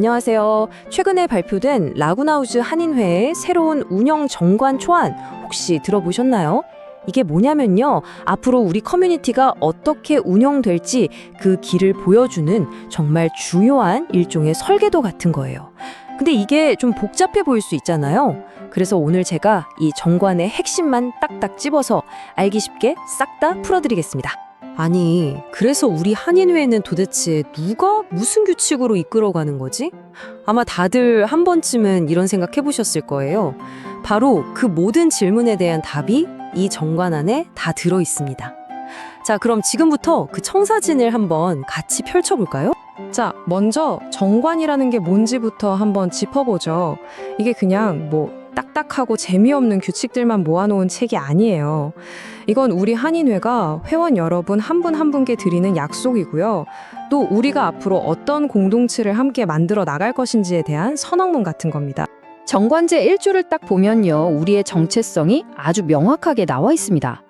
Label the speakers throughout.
Speaker 1: 안녕하세요. 최근에 발표된 라구나우즈 한인회의 새로운 운영 정관 초안 혹시 들어보셨나요? 이게 뭐냐면요. 앞으로 우리 커뮤니티가 어떻게 운영될지 그 길을 보여주는 정말 중요한 일종의 설계도 같은 거예요. 근데 이게 좀 복잡해 보일 수 있잖아요. 그래서 오늘 제가 이 정관의 핵심만 딱딱 집어서 알기 쉽게 싹 다 풀어드리겠습니다. 아니, 그래서 우리 한인회는 도대체 누가 무슨 규칙으로 이끌어가는 거지? 아마 다들 한 번쯤은 이런 생각 해보셨을 거예요. 바로 그 모든 질문에 대한 답이 이 정관 안에 다 들어 있습니다. 자, 그럼 지금부터 그 청사진을 한번 같이 펼쳐볼까요?
Speaker 2: 자, 먼저 정관이라는 게 뭔지부터 한번 짚어보죠. 이게 그냥 딱딱하고 재미없는 규칙들만 모아놓은 책이 아니에요. 이건 우리 한인회가 회원 여러분 한 분 한 분께 드리는 약속이고요. 또 우리가 앞으로 어떤 공동체를 함께 만들어 나갈 것인지에 대한 선언문 같은 겁니다.
Speaker 3: 정관제 1조를 딱 보면요. 우리의 정체성이 아주 명확하게 나와 있습니다.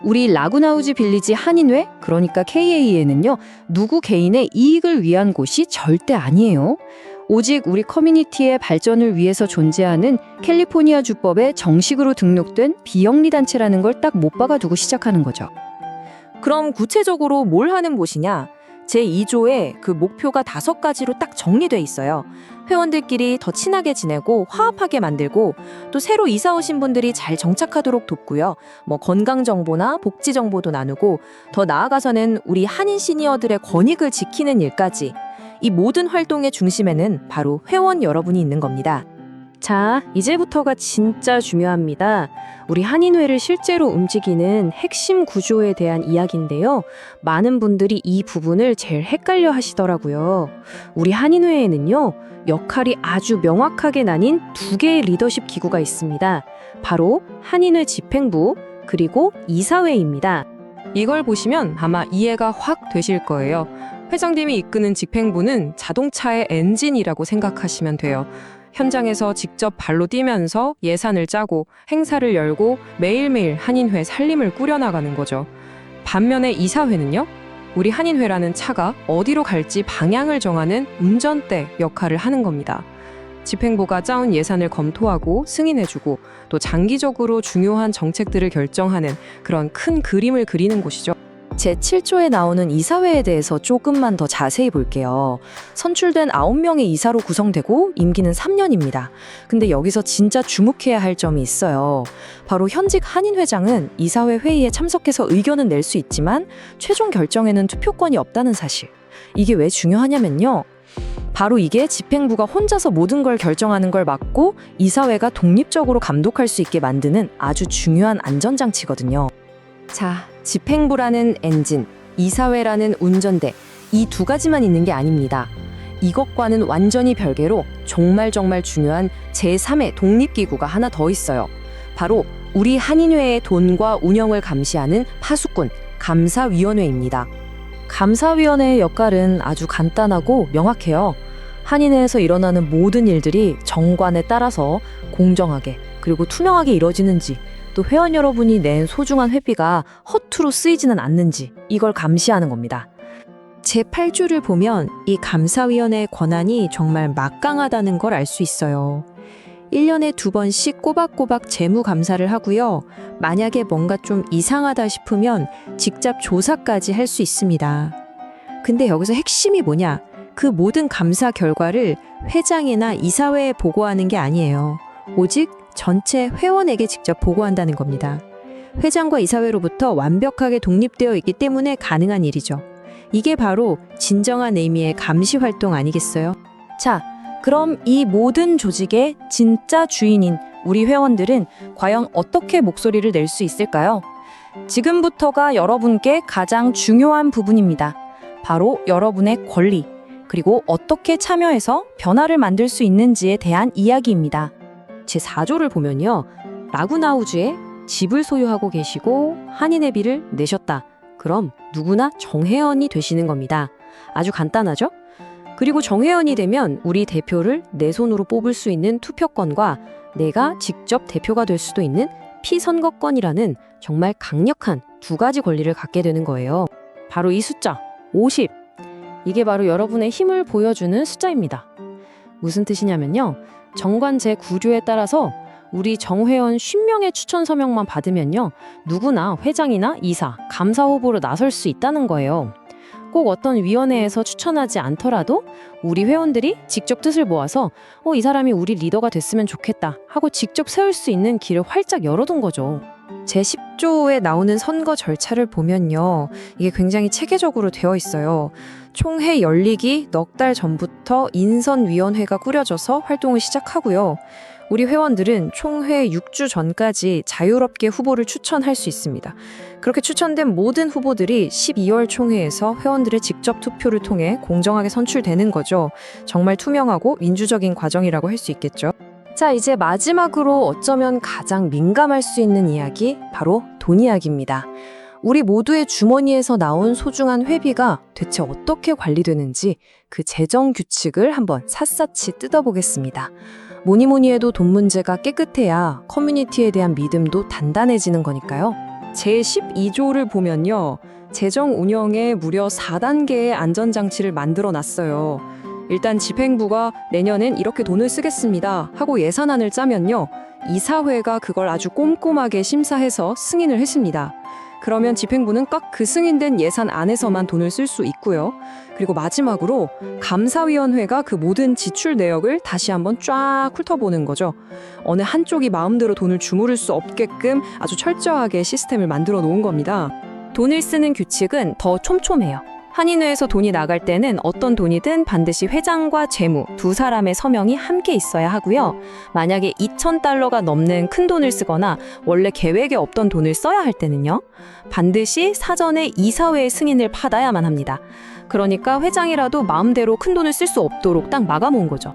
Speaker 3: 우리 라구나우즈 빌리지 한인회, 그러니까 KA에는요. 누구 개인의 이익을 위한 곳이 절대 아니에요. 오직 우리 커뮤니티의 발전을 위해서 존재하는 캘리포니아 주법에 정식으로 등록된 비영리 단체라는 걸 딱 못 박아두고 시작하는 거죠.
Speaker 1: 그럼 구체적으로 뭘 하는 곳이냐? 제2조에 그 목표가 5가지로 딱 정리돼 있어요. 회원들끼리 더 친하게 지내고 화합하게 만들고 또 새로 이사 오신 분들이 잘 정착하도록 돕고요. 건강 정보나 복지 정보도 나누고 더 나아가서는 우리 한인 시니어들의 권익을 지키는 일까지 이 모든 활동의 중심에는 바로 회원 여러분이 있는 겁니다. 자, 이제부터가 진짜 중요합니다. 우리 한인회를 실제로 움직이는 핵심 구조에 대한 이야기인데요. 많은 분들이 이 부분을 제일 헷갈려 하시더라고요. 우리 한인회에는요, 역할이 아주 명확하게 나뉜 2개의 리더십 기구가 있습니다. 바로 한인회 집행부, 그리고 이사회입니다.
Speaker 2: 이걸 보시면 아마 이해가 확 되실 거예요. 회장님이 이끄는 집행부는 자동차의 엔진이라고 생각하시면 돼요. 현장에서 직접 발로 뛰면서 예산을 짜고 행사를 열고 매일매일 한인회 살림을 꾸려나가는 거죠. 반면에 이사회는요. 우리 한인회라는 차가 어디로 갈지 방향을 정하는 운전대 역할을 하는 겁니다. 집행부가 짜온 예산을 검토하고 승인해주고 또 장기적으로 중요한 정책들을 결정하는 그런 큰 그림을 그리는 곳이죠.
Speaker 1: 제7조에 나오는 이사회에 대해서 조금만 더 자세히 볼게요. 선출된 9명의 이사로 구성되고 임기는 3년입니다. 근데 여기서 진짜 주목해야 할 점이 있어요. 바로 현직 한인 회장은 이사회 회의에 참석해서 의견은 낼 수 있지만 최종 결정에는 투표권이 없다는 사실. 이게 왜 중요하냐면요. 바로 이게 집행부가 혼자서 모든 걸 결정하는 걸 막고 이사회가 독립적으로 감독할 수 있게 만드는 아주 중요한 안전장치거든요. 자, 집행부라는 엔진, 이사회라는 운전대, 이 2가지만 있는 게 아닙니다. 이것과는 완전히 별개로 정말 중요한 제3의 독립기구가 하나 더 있어요. 바로 우리 한인회의 돈과 운영을 감시하는 파수꾼, 감사위원회입니다. 감사위원회의 역할은 아주 간단하고 명확해요. 한인회에서 일어나는 모든 일들이 정관에 따라서 공정하게 그리고 투명하게 이뤄지는지 또 회원 여러분이 낸 소중한 회비가 허투루 쓰이지는 않는지 이걸 감시하는 겁니다. 제8조를 보면 이 감사위원회의 권한이 정말 막강하다는 걸 알 수 있어요. 1년에 2번씩 꼬박꼬박 재무감사를 하고요. 만약에 뭔가 좀 이상하다 싶으면 직접 조사까지 할 수 있습니다. 근데 여기서 핵심이 뭐냐? 그 모든 감사 결과를 회장이나 이사회에 보고하는 게 아니에요. 오직 전체 회원에게 직접 보고한다는 겁니다. 회장과 이사회로부터 완벽하게 독립되어 있기 때문에 가능한 일이죠. 이게 바로 진정한 의미의 감시 활동 아니겠어요? 자, 그럼 이 모든 조직의 진짜 주인인 우리 회원들은 과연 어떻게 목소리를 낼 수 있을까요? 지금부터가 여러분께 가장 중요한 부분입니다. 바로 여러분의 권리, 그리고 어떻게 참여해서 변화를 만들 수 있는지에 대한 이야기입니다. 제4조를 보면요. 라구나우즈에 집을 소유하고 계시고 한인회비를 내셨다. 그럼 누구나 정회원이 되시는 겁니다. 아주 간단하죠? 그리고 정회원이 되면 우리 대표를 내 손으로 뽑을 수 있는 투표권과 내가 직접 대표가 될 수도 있는 피선거권이라는 정말 강력한 2가지 권리를 갖게 되는 거예요. 바로 이 숫자, 50. 이게 바로 여러분의 힘을 보여주는 숫자입니다.
Speaker 3: 무슨 뜻이냐면요. 정관 제9조에 따라서 우리 정회원 50명의 추천 서명만 받으면요. 누구나 회장이나 이사, 감사 후보로 나설 수 있다는 거예요. 꼭 어떤 위원회에서 추천하지 않더라도 우리 회원들이 직접 뜻을 모아서 이 사람이 우리 리더가 됐으면 좋겠다 하고 직접 세울 수 있는 길을 활짝 열어둔 거죠.
Speaker 1: 제10조에 나오는 선거 절차를 보면요. 이게 굉장히 체계적으로 되어 있어요. 총회 열리기 넉 달 전부터 인선위원회가 꾸려져서 활동을 시작하고요. 우리 회원들은 총회 6주 전까지 자유롭게 후보를 추천할 수 있습니다. 그렇게 추천된 모든 후보들이 12월 총회에서 회원들의 직접 투표를 통해 공정하게 선출되는 거죠. 정말 투명하고 민주적인 과정이라고 할 수 있겠죠. 자, 이제 마지막으로 어쩌면 가장 민감할 수 있는 이야기, 바로 돈 이야기입니다. 우리 모두의 주머니에서 나온 소중한 회비가 대체 어떻게 관리되는지 그 재정 규칙을 한번 샅샅이 뜯어보겠습니다. 뭐니 해도 돈 문제가 깨끗해야 커뮤니티에 대한 믿음도 단단해지는 거니까요. 제12조를 보면요. 재정 운영에 무려 4단계의 안전장치를 만들어 놨어요. 일단 집행부가 내년엔 이렇게 돈을 쓰겠습니다 하고 예산안을 짜면요. 이사회가 그걸 아주 꼼꼼하게 심사해서 승인을 했습니다. 그러면 집행부는 딱 그 승인된 예산 안에서만 돈을 쓸 수 있고요. 그리고 마지막으로 감사위원회가 그 모든 지출 내역을 다시 한번 쫙 훑어보는 거죠. 어느 한쪽이 마음대로 돈을 주무를 수 없게끔 아주 철저하게 시스템을 만들어 놓은 겁니다. 돈을 쓰는 규칙은 더 촘촘해요. 한인회에서 돈이 나갈 때는 어떤 돈이든 반드시 회장과 재무 두 사람의 서명이 함께 있어야 하고요. 만약에 2,000달러가 넘는 큰 돈을 쓰거나 원래 계획에 없던 돈을 써야 할 때는요. 반드시 사전에 이사회의 승인을 받아야만 합니다. 그러니까 회장이라도 마음대로 큰 돈을 쓸 수 없도록 딱 막아놓은 거죠.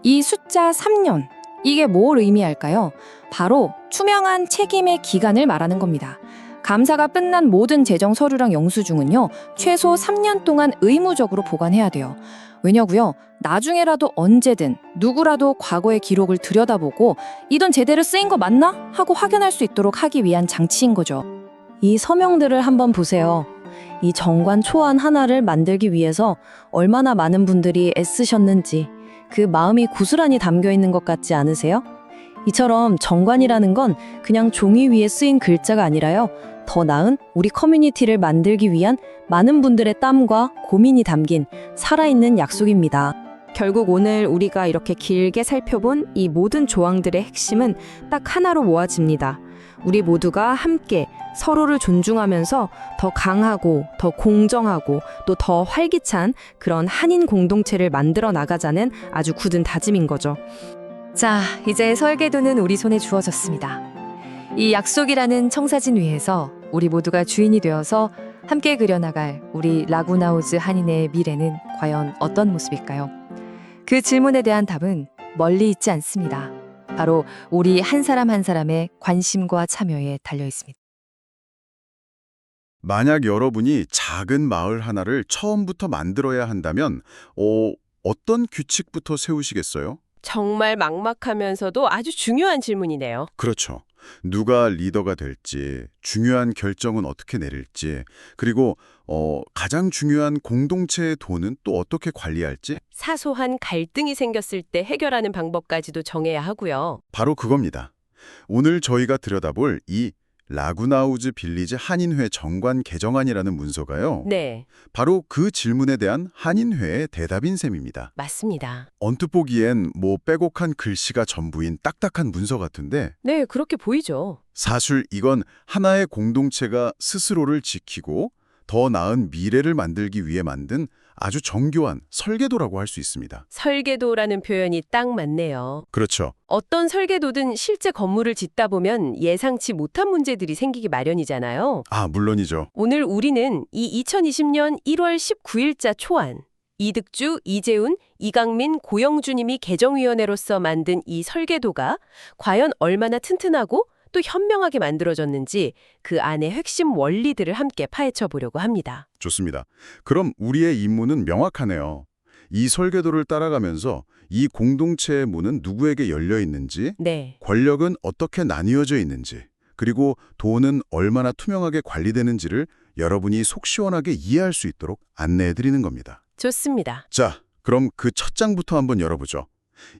Speaker 3: 이 숫자 3년, 이게 뭘 의미할까요? 바로 투명한 책임의 기간을 말하는 겁니다. 감사가 끝난 모든 재정 서류랑 영수증은요, 최소 3년 동안 의무적으로 보관해야 돼요. 왜냐고요? 나중에라도 언제든 누구라도 과거의 기록을 들여다보고 이 돈 제대로 쓰인 거 맞나? 하고 확인할 수 있도록 하기 위한 장치인 거죠.
Speaker 1: 이 서명들을 한번 보세요. 이 정관 초안 하나를 만들기 위해서 얼마나 많은 분들이 애쓰셨는지 그 마음이 고스란히 담겨 있는 것 같지 않으세요? 이처럼 정관이라는 건 그냥 종이 위에 쓰인 글자가 아니라요. 더 나은 우리 커뮤니티를 만들기 위한 많은 분들의 땀과 고민이 담긴 살아있는 약속입니다. 결국 오늘 우리가 이렇게 길게 살펴본 이 모든 조항들의 핵심은 딱 하나로 모아집니다. 우리 모두가 함께 서로를 존중하면서 더 강하고 더 공정하고 또 더 활기찬 그런 한인 공동체를 만들어 나가자는 아주 굳은 다짐인 거죠. 자, 이제 설계도는 우리 손에 주어졌습니다. 이 약속이라는 청사진 위에서 우리 모두가 주인이 되어서 함께 그려나갈 우리 라구나우즈 한인의 미래는 과연 어떤 모습일까요? 그 질문에 대한 답은 멀리 있지 않습니다. 바로 우리 한 사람 한 사람의 관심과 참여에 달려 있습니다.
Speaker 4: 만약 여러분이 작은 마을 하나를 처음부터 만들어야 한다면 어떤 규칙부터 세우시겠어요?
Speaker 5: 정말 막막하면서도 아주 중요한 질문이네요.
Speaker 4: 그렇죠. 누가 리더가 될지, 중요한 결정은 어떻게 내릴지, 그리고 가장 중요한 공동체의 돈은 또 어떻게 관리할지?
Speaker 5: 사소한 갈등이 생겼을 때 해결하는 방법까지도 정해야 하고요.
Speaker 4: 바로 그겁니다. 오늘 저희가 들여다볼 이 라구나우즈 빌리지 한인회 정관 개정안이라는 문서가요.
Speaker 5: 네,
Speaker 4: 바로 그 질문에 대한 한인회의 대답인 셈입니다.
Speaker 5: 맞습니다.
Speaker 4: 언뜻 보기엔 빼곡한 글씨가 전부인 딱딱한 문서 같은데
Speaker 5: 네, 그렇게 보이죠.
Speaker 4: 사실 이건 하나의 공동체가 스스로를 지키고 더 나은 미래를 만들기 위해 만든 아주 정교한 설계도라고 할 수 있습니다.
Speaker 5: 설계도라는 표현이 딱 맞네요.
Speaker 4: 그렇죠.
Speaker 5: 어떤 설계도든 실제 건물을 짓다 보면 예상치 못한 문제들이 생기기 마련이잖아요.
Speaker 4: 물론이죠.
Speaker 5: 오늘 우리는 이 2020년 1월 19일자 초안, 이득주, 이재훈, 이강민, 고영주님이 개정위원회로서 만든 이 설계도가 과연 얼마나 튼튼하고 또 현명하게 만들어졌는지 그 안의 핵심 원리들을 함께 파헤쳐 보려고 합니다.
Speaker 4: 좋습니다. 그럼 우리의 임무는 명확하네요. 이 설계도를 따라가면서 이 공동체의 문은 누구에게 열려 있는지,
Speaker 5: 네,
Speaker 4: 권력은 어떻게 나뉘어져 있는지, 그리고 돈은 얼마나 투명하게 관리되는지를 여러분이 속 시원하게 이해할 수 있도록 안내해드리는 겁니다.
Speaker 5: 좋습니다.
Speaker 4: 자, 그럼 그 첫 장부터 한번 열어보죠.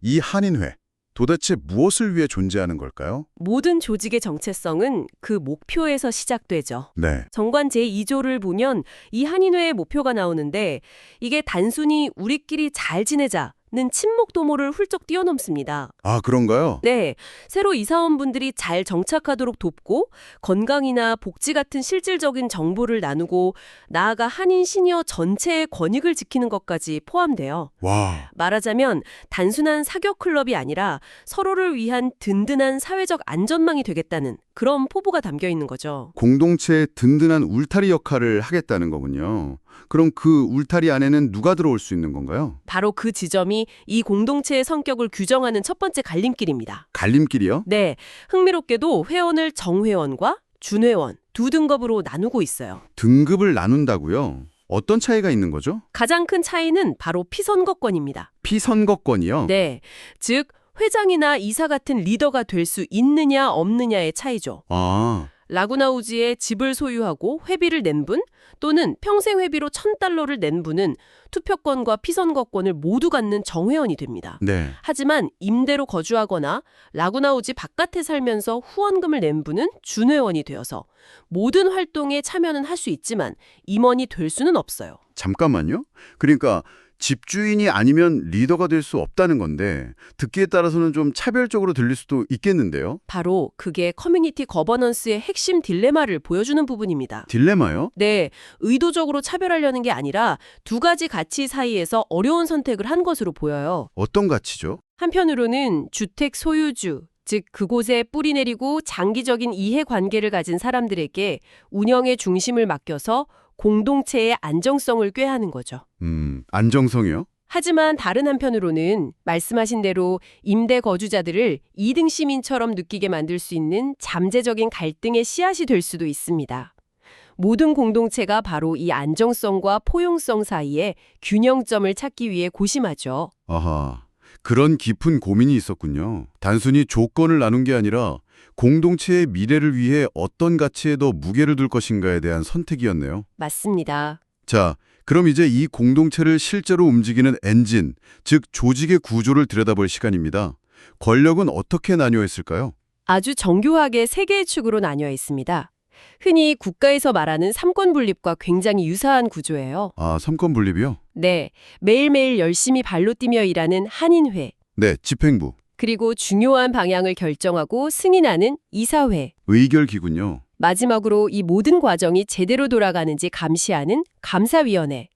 Speaker 4: 이 한인회, 도대체 무엇을 위해 존재하는 걸까요?
Speaker 5: 모든 조직의 정체성은 그 목표에서 시작되죠.
Speaker 4: 네.
Speaker 5: 정관 제2조를 보면 이 한인회의 목표가 나오는데 이게 단순히 우리끼리 잘 지내자는 친목 도모를 훌쩍 뛰어넘습니다.
Speaker 4: 아, 그런가요?
Speaker 5: 네, 새로 이사원분들이 잘 정착하도록 돕고 건강이나 복지 같은 실질적인 정보를 나누고 나아가 한인 시니어 전체의 권익을 지키는 것까지 포함돼요.
Speaker 4: 와,
Speaker 5: 말하자면 단순한 사교 클럽이 아니라 서로를 위한 든든한 사회적 안전망이 되겠다는 그런 포부가 담겨 있는 거죠.
Speaker 6: 공동체의 든든한 울타리 역할을 하겠다는 거군요. 그럼 그 울타리 안에는 누가 들어올 수 있는 건가요?
Speaker 5: 바로 그 지점이 이 공동체의 성격을 규정하는 첫 번째 갈림길입니다.
Speaker 6: 갈림길이요?
Speaker 5: 네, 흥미롭게도 회원을 정회원과 준회원 두 등급으로 나누고 있어요.
Speaker 6: 등급을 나눈다고요? 어떤 차이가 있는 거죠?
Speaker 5: 가장 큰 차이는 바로 피선거권입니다.
Speaker 6: 피선거권이요?
Speaker 5: 네, 즉 회장이나 이사 같은 리더가 될 수 있느냐 없느냐의 차이죠.
Speaker 6: 아,
Speaker 5: 라구나우지에 집을 소유하고 회비를 낸 분 또는 평생 회비로 $1,000를 낸 분은 투표권과 피선거권을 모두 갖는 정회원이 됩니다.
Speaker 6: 네.
Speaker 5: 하지만 임대로 거주하거나 라구나우지 바깥에 살면서 후원금을 낸 분은 준회원이 되어서 모든 활동에 참여는 할 수 있지만 임원이 될 수는 없어요.
Speaker 6: 잠깐만요. 그러니까 집주인이 아니면 리더가 될 수 없다는 건데 듣기에 따라서는 좀 차별적으로 들릴 수도 있겠는데요.
Speaker 5: 바로 그게 커뮤니티 거버넌스의 핵심 딜레마를 보여주는 부분입니다.
Speaker 6: 딜레마요?
Speaker 5: 네, 의도적으로 차별하려는 게 아니라 두 가지 가치 사이에서 어려운 선택을 한 것으로 보여요.
Speaker 6: 어떤 가치죠?
Speaker 5: 한편으로는 주택 소유주, 즉 그곳에 뿌리 내리고 장기적인 이해관계를 가진 사람들에게 운영의 중심을 맡겨서 공동체의 안정성을 꾀하는 거죠.
Speaker 6: 안정성이요?
Speaker 5: 하지만 다른 한편으로는 말씀하신 대로 임대 거주자들을 2등 시민처럼 느끼게 만들 수 있는 잠재적인 갈등의 씨앗이 될 수도 있습니다. 모든 공동체가 바로 이 안정성과 포용성 사이에 균형점을 찾기 위해 고심하죠.
Speaker 6: 아하, 그런 깊은 고민이 있었군요. 단순히 조건을 나눈 게 아니라 공동체의 미래를 위해 어떤 가치에 더 무게를 둘 것인가에 대한 선택이었네요.
Speaker 5: 맞습니다.
Speaker 6: 자, 그럼 이제 이 공동체를 실제로 움직이는 엔진, 즉 조직의 구조를 들여다볼 시간입니다. 권력은 어떻게 나뉘어 있을까요?
Speaker 5: 아주 정교하게 세 개의 축으로 나뉘어 있습니다. 흔히 국가에서 말하는 삼권 분립과 굉장히 유사한 구조예요.
Speaker 6: 아, 삼권 분립이요?
Speaker 5: 네, 매일매일 열심히 발로 뛰며 일하는 한인회,
Speaker 6: 네, 집행부,
Speaker 5: 그리고 중요한 방향을 결정하고 승인하는 이사회,
Speaker 6: 의결기군요.
Speaker 5: 마지막으로 이 모든 과정이 제대로 돌아가는지 감시하는 감사위원회.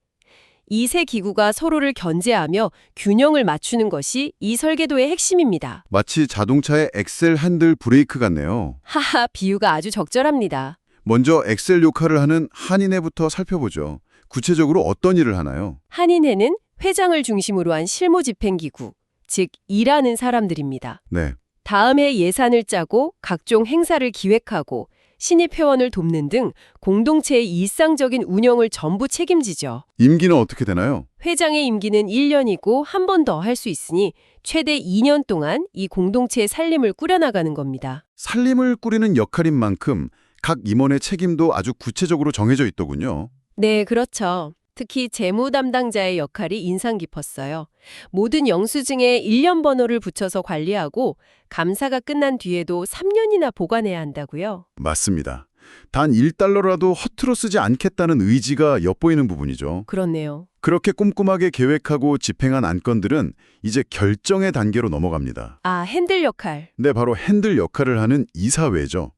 Speaker 5: 이 세 기구가 서로를 견제하며 균형을 맞추는 것이 이 설계도의 핵심입니다.
Speaker 6: 마치 자동차의 엑셀 핸들 브레이크 같네요.
Speaker 5: 하하, 비유가 아주 적절합니다.
Speaker 6: 먼저 엑셀 역할을 하는 한인회부터 살펴보죠. 구체적으로 어떤 일을 하나요?
Speaker 5: 한인회는 회장을 중심으로 한 실무집행기구, 즉 일하는 사람들입니다.
Speaker 6: 네,
Speaker 5: 다음 해 예산을 짜고 각종 행사를 기획하고 신입 회원을 돕는 등 공동체의 일상적인 운영을 전부 책임지죠.
Speaker 6: 임기는 어떻게 되나요?
Speaker 5: 회장의 임기는 1년이고 한 번 더 할 수 있으니 최대 2년 동안 이 공동체의 살림을 꾸려나가는 겁니다.
Speaker 6: 살림을 꾸리는 역할인 만큼 각 임원의 책임도 아주 구체적으로 정해져 있더군요.
Speaker 5: 네, 그렇죠. 특히 재무 담당자의 역할이 인상 깊었어요. 모든 영수증에 1년 번호를 붙여서 관리하고 감사가 끝난 뒤에도 3년이나 보관해야 한다고요.
Speaker 6: 맞습니다. 단 1달러라도 허투루 쓰지 않겠다는 의지가 엿보이는 부분이죠.
Speaker 5: 그렇네요.
Speaker 6: 그렇게 꼼꼼하게 계획하고 집행한 안건들은 이제 결정의 단계로 넘어갑니다.
Speaker 5: 아, 핸들 역할.
Speaker 6: 네, 바로 핸들 역할을 하는 이사회죠.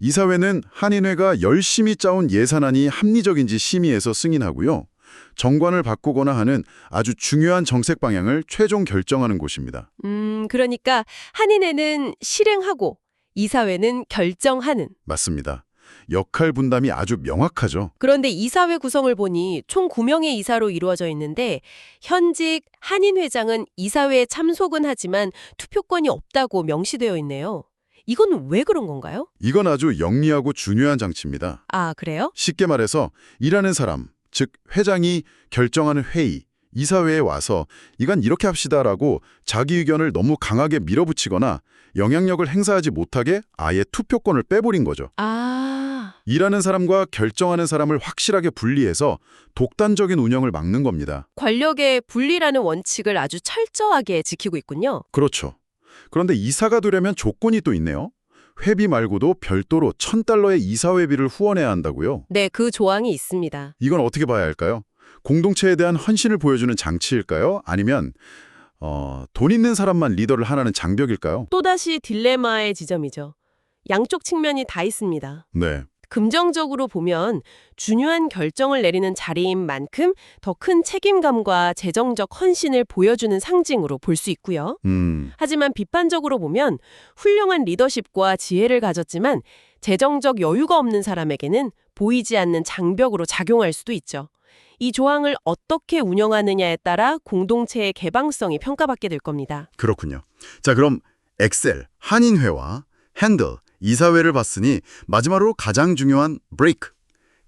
Speaker 6: 이사회는 한인회가 열심히 짜온 예산안이 합리적인지 심의해서 승인하고요. 정관을 바꾸거나 하는 아주 중요한 정책 방향을 최종 결정하는 곳입니다.
Speaker 5: 그러니까 한인회는 실행하고 이사회는 결정하는.
Speaker 6: 맞습니다. 역할 분담이 아주 명확하죠.
Speaker 5: 그런데 이사회 구성을 보니 총 9명의 이사로 이루어져 있는데 현직 한인 회장은 이사회에 참석은 하지만 투표권이 없다고 명시되어 있네요. 이건 왜 그런 건가요?
Speaker 6: 이건 아주 영리하고 중요한 장치입니다.
Speaker 5: 아, 그래요?
Speaker 6: 쉽게 말해서 일하는 사람, 즉 회장이 결정하는 회의, 이사회에 와서 이건 이렇게 합시다라고 자기 의견을 너무 강하게 밀어붙이거나 영향력을 행사하지 못하게 아예 투표권을 빼버린 거죠.
Speaker 5: 아,
Speaker 6: 일하는 사람과 결정하는 사람을 확실하게 분리해서 독단적인 운영을 막는 겁니다.
Speaker 5: 권력의 분리라는 원칙을 아주 철저하게 지키고 있군요.
Speaker 6: 그렇죠. 그런데 이사가 되려면 조건이 또 있네요. 회비 말고도 별도로 $1,000의 이사회비를 후원해야 한다고요?
Speaker 5: 네, 그 조항이 있습니다.
Speaker 6: 이건 어떻게 봐야 할까요? 공동체에 대한 헌신을 보여주는 장치일까요? 아니면 돈 있는 사람만 리더를 하라는 장벽일까요?
Speaker 5: 또다시 딜레마의 지점이죠. 양쪽 측면이 다 있습니다.
Speaker 6: 네.
Speaker 5: 긍정적으로 보면 중요한 결정을 내리는 자리인 만큼 더 큰 책임감과 재정적 헌신을 보여주는 상징으로 볼 수 있고요. 하지만 비판적으로 보면 훌륭한 리더십과 지혜를 가졌지만 재정적 여유가 없는 사람에게는 보이지 않는 장벽으로 작용할 수도 있죠. 이 조항을 어떻게 운영하느냐에 따라 공동체의 개방성이 평가받게 될 겁니다.
Speaker 6: 그렇군요. 자, 그럼 엑셀, 한인회와 핸들, 이사회를 봤으니 마지막으로 가장 중요한 브레이크,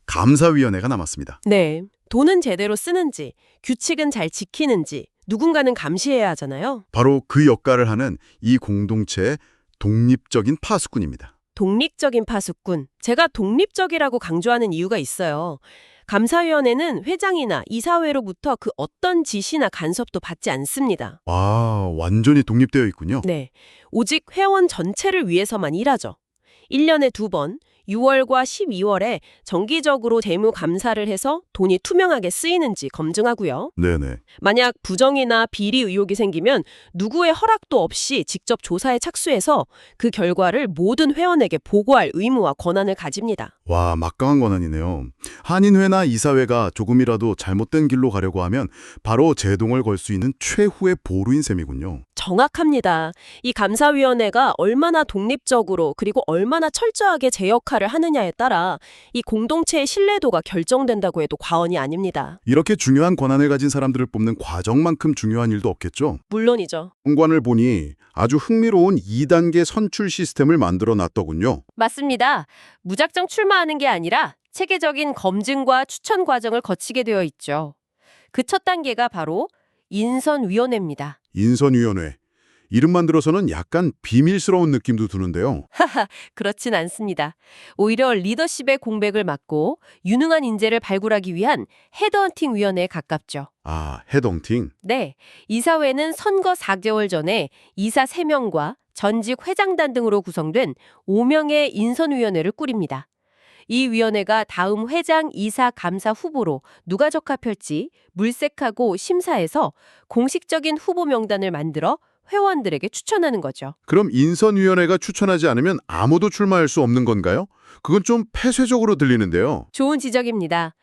Speaker 6: 감사위원회가 남았습니다.
Speaker 5: 네, 돈은 제대로 쓰는지, 규칙은 잘 지키는지 누군가는 감시해야 하잖아요.
Speaker 6: 바로 그 역할을 하는 이 공동체의 독립적인 파수꾼입니다.
Speaker 5: 독립적인 파수꾼. 제가 독립적이라고 강조하는 이유가 있어요. 감사위원회는 회장이나 이사회로부터 그 어떤 지시나 간섭도 받지 않습니다.
Speaker 6: 와, 완전히 독립되어 있군요.
Speaker 5: 네, 오직 회원 전체를 위해서만 일하죠. 1년에 2번, 6월과 12월에 정기적으로 재무 감사를 해서 돈이 투명하게 쓰이는지 검증하고요.
Speaker 6: 네네.
Speaker 5: 만약 부정이나 비리 의혹이 생기면 누구의 허락도 없이 직접 조사에 착수해서 그 결과를 모든 회원에게 보고할 의무와 권한을 가집니다.
Speaker 6: 와, 막강한 권한이네요. 한인회나 이사회가 조금이라도 잘못된 길로 가려고 하면 바로 제동을 걸 수 있는 최후의 보루인 셈이군요.
Speaker 5: 정확합니다. 이 감사위원회가 얼마나 독립적으로 그리고 얼마나 철저하게 제 역할을 하느냐에 따라 이 공동체의 신뢰도가 결정된다고 해도 과언이 아닙니다.
Speaker 6: 이렇게 중요한 권한을 가진 사람들을 뽑는 과정만큼 중요한 일도 없겠죠?
Speaker 5: 물론이죠.
Speaker 6: 공관을 보니 아주 흥미로운 2단계 선출 시스템을 만들어 놨더군요.
Speaker 5: 맞습니다. 무작정 출마하는 게 아니라 체계적인 검증과 추천 과정을 거치게 되어 있죠. 그 첫 단계가 바로 인선위원회입니다.
Speaker 6: 인선위원회. 이름만 들어서는 약간 비밀스러운 느낌도 드는데요.
Speaker 5: 그렇진 않습니다. 오히려 리더십의 공백을 막고 유능한 인재를 발굴하기 위한 헤드헌팅 위원회에 가깝죠.
Speaker 6: 아, 헤드헌팅.
Speaker 5: 네, 이사회는 선거 4개월 전에 이사 3명과 전직 회장단 등으로 구성된 5명의 인선위원회를 꾸립니다. 이 위원회가 다음 회장, 이사, 감사 후보로 누가 적합할지 물색하고 심사해서 공식적인 후보 명단을 만들어 회원들에게 추천하는 거죠.
Speaker 6: 그럼 인선위원회가 추천하지 않으면 아무도 출마할 수 없는 건가요? 그건 좀 폐쇄적으로 들리는데요.
Speaker 5: 좋은 지적입니다.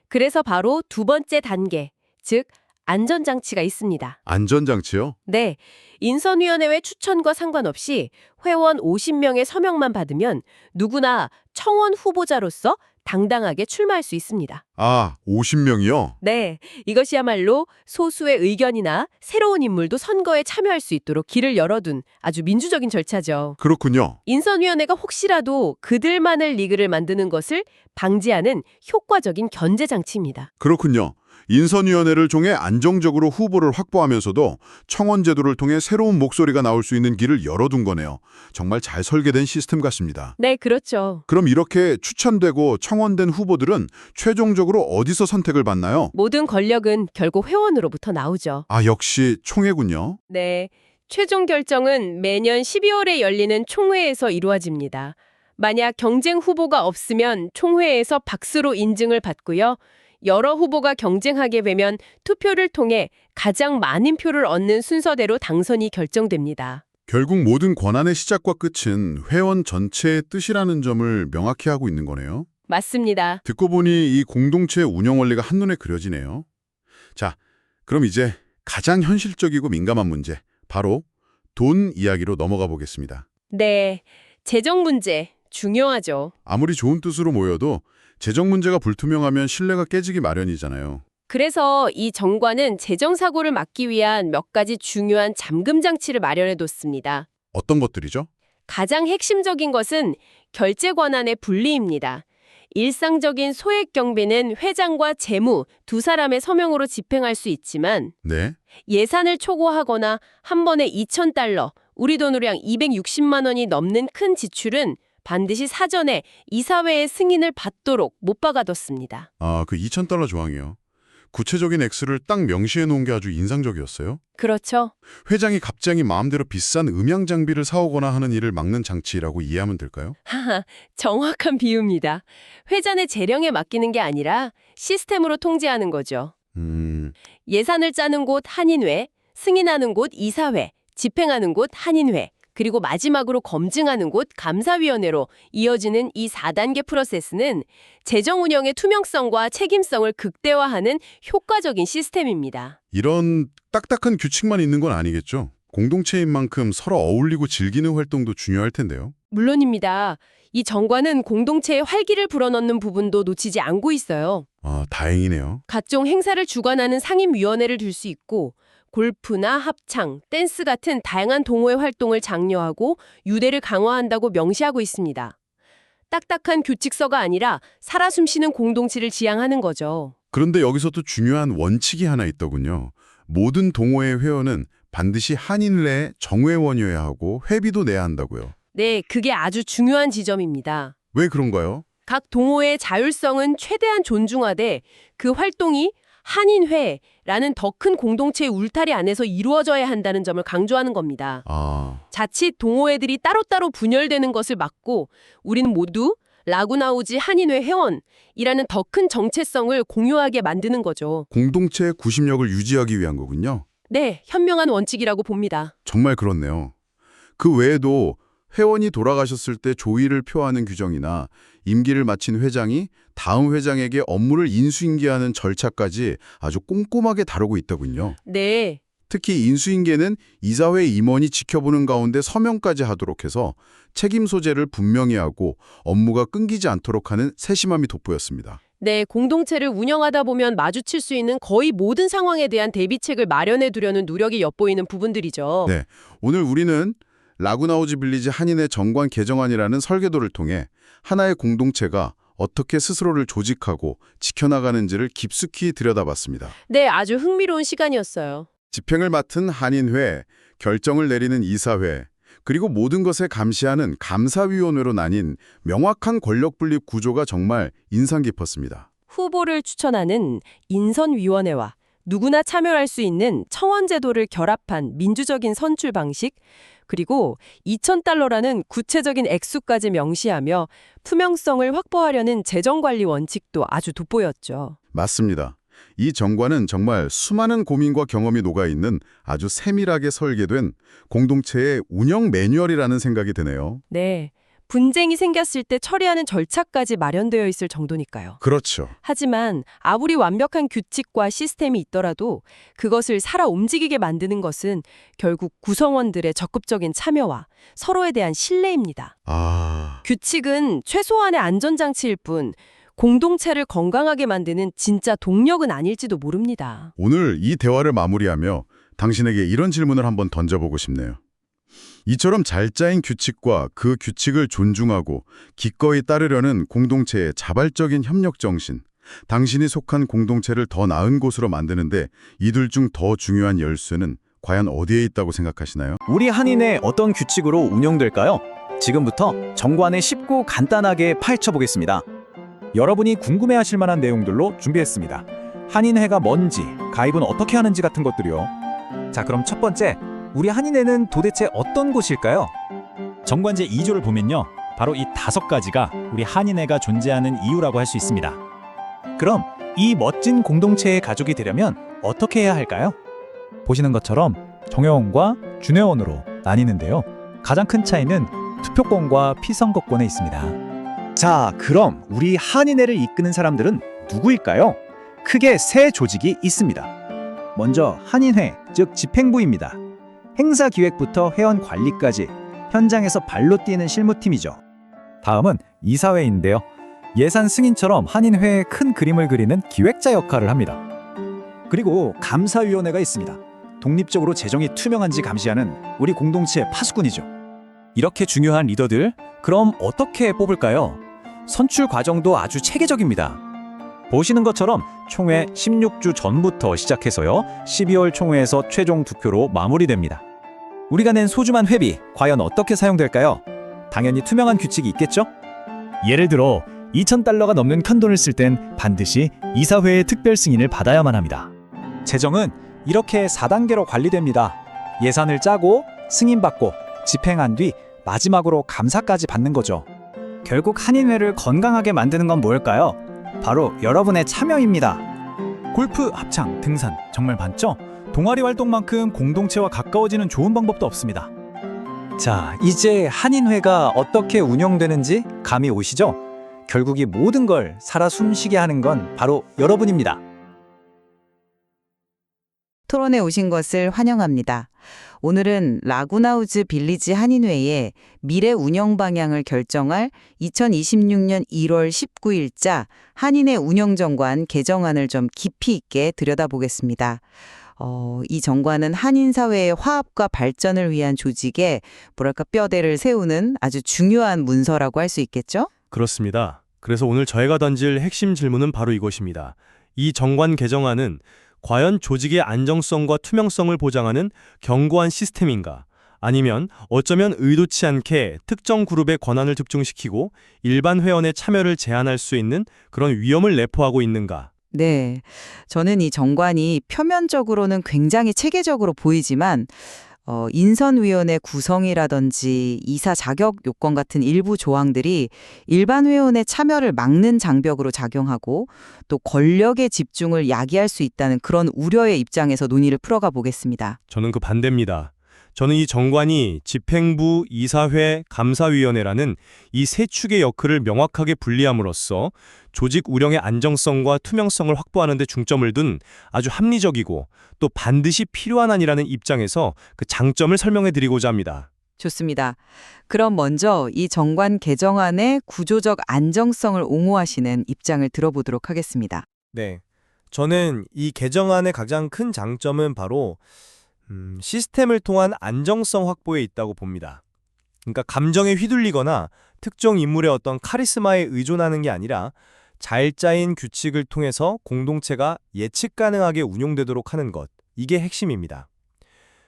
Speaker 5: 그래서 바로 두 번째 단계, 즉 안전장치가 있습니다.
Speaker 6: 안전장치요?
Speaker 5: 네, 인선위원회 추천과 상관없이 회원 50명의 서명만 받으면 누구나 청원 후보자로서 당당하게 출마할 수 있습니다.
Speaker 6: 아, 50명이요?
Speaker 5: 네, 이것이야말로 소수의 의견이나 새로운 인물도 선거에 참여할 수 있도록 길을 열어둔 아주 민주적인 절차죠.
Speaker 6: 그렇군요.
Speaker 5: 인선위원회가 혹시라도 그들만의 리그를 만드는 것을 방지하는 효과적인 견제 장치입니다.
Speaker 6: 그렇군요. 인선위원회를 통해 안정적으로 후보를 확보하면서도 청원 제도를 통해 새로운 목소리가 나올 수 있는 길을 열어둔 거네요. 정말 잘 설계된 시스템 같습니다.
Speaker 5: 네, 그렇죠.
Speaker 6: 그럼 이렇게 추천되고 청원된 후보들은 최종적으로 어디서 선택을 받나요?
Speaker 5: 모든 권력은 결국 회원으로부터 나오죠.
Speaker 6: 아, 역시 총회군요.
Speaker 5: 네, 최종 결정은 매년 12월에 열리는 총회에서 이루어집니다. 만약 경쟁 후보가 없으면 총회에서 박수로 인증을 받고요. 여러 후보가 경쟁하게 되면 투표를 통해 가장 많은 표를 얻는 순서대로 당선이 결정됩니다.
Speaker 6: 결국 모든 권한의 시작과 끝은 회원 전체의 뜻이라는 점을 명확히 하고 있는 거네요.
Speaker 5: 맞습니다.
Speaker 6: 듣고 보니 이 공동체의 운영 원리가 한눈에 그려지네요. 자, 그럼 이제 가장 현실적이고 민감한 문제, 바로 돈 이야기로 넘어가 보겠습니다.
Speaker 5: 네, 재정 문제 중요하죠.
Speaker 6: 아무리 좋은 뜻으로 모여도 재정 문제가 불투명하면 신뢰가 깨지기 마련이잖아요.
Speaker 5: 그래서 이 정관은 재정 사고를 막기 위한 몇 가지 중요한 잠금 장치를 마련해뒀습니다.
Speaker 6: 어떤 것들이죠?
Speaker 5: 가장 핵심적인 것은 결제 권한의 분리입니다. 일상적인 소액 경비는 회장과 재무 두 사람의 서명으로 집행할 수 있지만
Speaker 6: 네.
Speaker 5: 예산을 초과하거나 한 번에 $2,000, 우리 돈으로 약 260만 원이 넘는 큰 지출은 반드시 사전에 이사회의 승인을 받도록 못 박아뒀습니다.
Speaker 6: 아, 그 $2,000 조항이요. 구체적인 액수를 딱 명시해 놓은 게 아주 인상적이었어요.
Speaker 5: 그렇죠.
Speaker 6: 회장이 갑자기 마음대로 비싼 음향 장비를 사오거나 하는 일을 막는 장치라고 이해하면 될까요?
Speaker 5: 하하, 정확한 비유입니다. 회장의 재량에 맡기는 게 아니라 시스템으로 통제하는 거죠. 예산을 짜는 곳 한인회, 승인하는 곳 이사회, 집행하는 곳 한인회, 그리고 마지막으로 검증하는 곳 감사위원회로 이어지는 이 4단계 프로세스는 재정 운영의 투명성과 책임성을 극대화하는 효과적인 시스템입니다.
Speaker 6: 이런 딱딱한 규칙만 있는 건 아니겠죠? 공동체인 만큼 서로 어울리고 즐기는 활동도 중요할 텐데요.
Speaker 5: 물론입니다. 이 정관은 공동체의 활기를 불어넣는 부분도 놓치지 않고 있어요.
Speaker 6: 아, 다행이네요.
Speaker 5: 각종 행사를 주관하는 상임위원회를 둘 수 있고 골프나 합창, 댄스 같은 다양한 동호회 활동을 장려하고 유대를 강화한다고 명시하고 있습니다. 딱딱한 규칙서가 아니라 살아 숨쉬는 공동체를 지향하는 거죠.
Speaker 6: 그런데 여기서 또 중요한 원칙이 하나 있더군요. 모든 동호회 회원은 반드시 한인회의 정회원이어야 하고 회비도 내야 한다고요.
Speaker 5: 네, 그게 아주 중요한 지점입니다.
Speaker 6: 왜 그런가요?
Speaker 5: 각 동호회의 자율성은 최대한 존중하되 그 활동이 한인회라는 더 큰 공동체의 울타리 안에서 이루어져야 한다는 점을 강조하는 겁니다.
Speaker 6: 아,
Speaker 5: 자칫 동호회들이 따로따로 분열되는 것을 막고 우리는 모두 라구나우지 한인회 회원이라는 더 큰 정체성을 공유하게 만드는 거죠.
Speaker 6: 공동체의 구심력을 유지하기 위한 거군요.
Speaker 5: 네, 현명한 원칙이라고 봅니다.
Speaker 6: 정말 그렇네요. 그 외에도 회원이 돌아가셨을 때 조의를 표하는 규정이나 임기를 마친 회장이 다음 회장에게 업무를 인수인계하는 절차까지 아주 꼼꼼하게 다루고 있더군요.
Speaker 5: 네,
Speaker 6: 특히 인수인계는 이사회 임원이 지켜보는 가운데 서명까지 하도록 해서 책임 소재를 분명히 하고 업무가 끊기지 않도록 하는 세심함이 돋보였습니다.
Speaker 5: 네, 공동체를 운영하다 보면 마주칠 수 있는 거의 모든 상황에 대한 대비책을 마련해 두려는 노력이 엿보이는 부분들이죠.
Speaker 6: 네, 오늘 우리는 라구나우지 빌리지 한인회 정관 개정안이라는 설계도를 통해 하나의 공동체가 어떻게 스스로를 조직하고 지켜나가는지를 깊숙이 들여다봤습니다.
Speaker 5: 네, 아주 흥미로운 시간이었어요.
Speaker 6: 집행을 맡은 한인회, 결정을 내리는 이사회, 그리고 모든 것에 감시하는 감사위원회로 나뉜 명확한 권력 분립 구조가 정말 인상 깊었습니다.
Speaker 5: 후보를 추천하는 인선위원회와 누구나 참여할 수 있는 청원제도를 결합한 민주적인 선출 방식, 그리고 $2,000라는 구체적인 액수까지 명시하며 투명성을 확보하려는 재정관리 원칙도 아주 돋보였죠.
Speaker 6: 맞습니다. 이 정관은 정말 수많은 고민과 경험이 녹아있는 아주 세밀하게 설계된 공동체의 운영 매뉴얼이라는 생각이 드네요.
Speaker 5: 네, 분쟁이 생겼을 때 처리하는 절차까지 마련되어 있을 정도니까요.
Speaker 6: 그렇죠.
Speaker 5: 하지만 아무리 완벽한 규칙과 시스템이 있더라도 그것을 살아 움직이게 만드는 것은 결국 구성원들의 적극적인 참여와 서로에 대한 신뢰입니다. 규칙은 최소한의 안전장치일 뿐 공동체를 건강하게 만드는 진짜 동력은 아닐지도 모릅니다.
Speaker 6: 오늘 이 대화를 마무리하며 당신에게 이런 질문을 한번 던져보고 싶네요. 이처럼 잘 짜인 규칙과 그 규칙을 존중하고 기꺼이 따르려는 공동체의 자발적인 협력 정신, 당신이 속한 공동체를 더 나은 곳으로 만드는데 이들 중 더 중요한 열쇠는 과연 어디에 있다고 생각하시나요?
Speaker 7: 우리 한인회 어떤 규칙으로 운영될까요? 지금부터 정관을 쉽고 간단하게 파헤쳐보겠습니다. 여러분이 궁금해하실 만한 내용들로 준비했습니다. 한인회가 뭔지, 가입은 어떻게 하는지 같은 것들이요. 자, 그럼 첫 번째, 우리 한인회는 도대체 어떤 곳일까요? 정관제 2조를 보면요, 바로 이 5가지가 우리 한인회가 존재하는 이유라고 할 수 있습니다. 그럼 이 멋진 공동체의 가족이 되려면 어떻게 해야 할까요? 보시는 것처럼 정회원과 준회원으로 나뉘는데요. 가장 큰 차이는 투표권과 피선거권에 있습니다. 자, 그럼 우리 한인회를 이끄는 사람들은 누구일까요? 크게 3 조직이 있습니다. 먼저 한인회, 즉 집행부입니다. 행사 기획부터 회원 관리까지 현장에서 발로 뛰는 실무팀이죠. 다음은 이사회인데요. 예산 승인처럼 한인회의 큰 그림을 그리는 기획자 역할을 합니다. 그리고 감사위원회가 있습니다. 독립적으로 재정이 투명한지 감시하는 우리 공동체의 파수꾼이죠. 이렇게 중요한 리더들, 그럼 어떻게 뽑을까요? 선출 과정도 아주 체계적입니다. 보시는 것처럼 총회 16주 전부터 시작해서요, 12월 총회에서 최종 투표로 마무리됩니다. 우리가 낸 소중한 회비, 과연 어떻게 사용될까요? 당연히 투명한 규칙이 있겠죠? 예를 들어 2,000달러가 넘는 큰돈을 쓸 땐 반드시 이사회의 특별 승인을 받아야만 합니다. 재정은 이렇게 4단계로 관리됩니다. 예산을 짜고 승인받고 집행한 뒤 마지막으로 감사까지 받는 거죠. 결국 한인회를 건강하게 만드는 건 뭘까요? 바로 여러분의 참여입니다. 골프, 합창, 등산 정말 많죠? 동아리 활동만큼 공동체와 가까워지는 좋은 방법도 없습니다. 자, 이제 한인회가 어떻게 운영되는지 감이 오시죠? 결국 이 모든 걸 살아 숨쉬게 하는 건 바로 여러분입니다.
Speaker 8: 토론에 오신 것을 환영합니다. 오늘은 라구나우즈 빌리지 한인회의 미래 운영 방향을 결정할 2026년 1월 19일자 한인회 운영정관 개정안을 좀 깊이 있게 들여다보겠습니다. 이 정관은 한인사회의 화합과 발전을 위한 조직에 뭐랄까 뼈대를 세우는 아주 중요한 문서라고 할 수 있겠죠?
Speaker 9: 그렇습니다. 그래서 오늘 저희가 던질 핵심 질문은 바로 이것입니다. 이 정관 개정안은 과연 조직의 안정성과 투명성을 보장하는 견고한 시스템인가? 아니면 어쩌면 의도치 않게 특정 그룹의 권한을 집중시키고 일반 회원의 참여를 제한할 수 있는 그런 위험을 내포하고 있는가?
Speaker 8: 네, 저는 이 정관이 표면적으로는 굉장히 체계적으로 보이지만 인선위원회 구성이라든지 이사 자격 요건 같은 일부 조항들이 일반 회원의 참여를 막는 장벽으로 작용하고 또 권력의 집중을 야기할 수 있다는 그런 우려의 입장에서 논의를 풀어가 보겠습니다.
Speaker 9: 저는 그 반대입니다. 저는 이 정관이 집행부, 이사회, 감사위원회라는 이 세 축의 역할을 명확하게 분리함으로써 조직 운영의 안정성과 투명성을 확보하는 데 중점을 둔 아주 합리적이고 또 반드시 필요한 안이라는 입장에서 그 장점을 설명해 드리고자 합니다.
Speaker 8: 좋습니다. 그럼 먼저 이 정관 개정안의 구조적 안정성을 옹호하시는 입장을 들어보도록 하겠습니다.
Speaker 9: 네, 저는 이 개정안의 가장 큰 장점은 바로 시스템을 통한 안정성 확보에 있다고 봅니다. 그러니까 감정에 휘둘리거나 특정 인물의 어떤 카리스마에 의존하는 게 아니라 잘 짜인 규칙을 통해서 공동체가 예측 가능하게 운용되도록 하는 것, 이게 핵심입니다.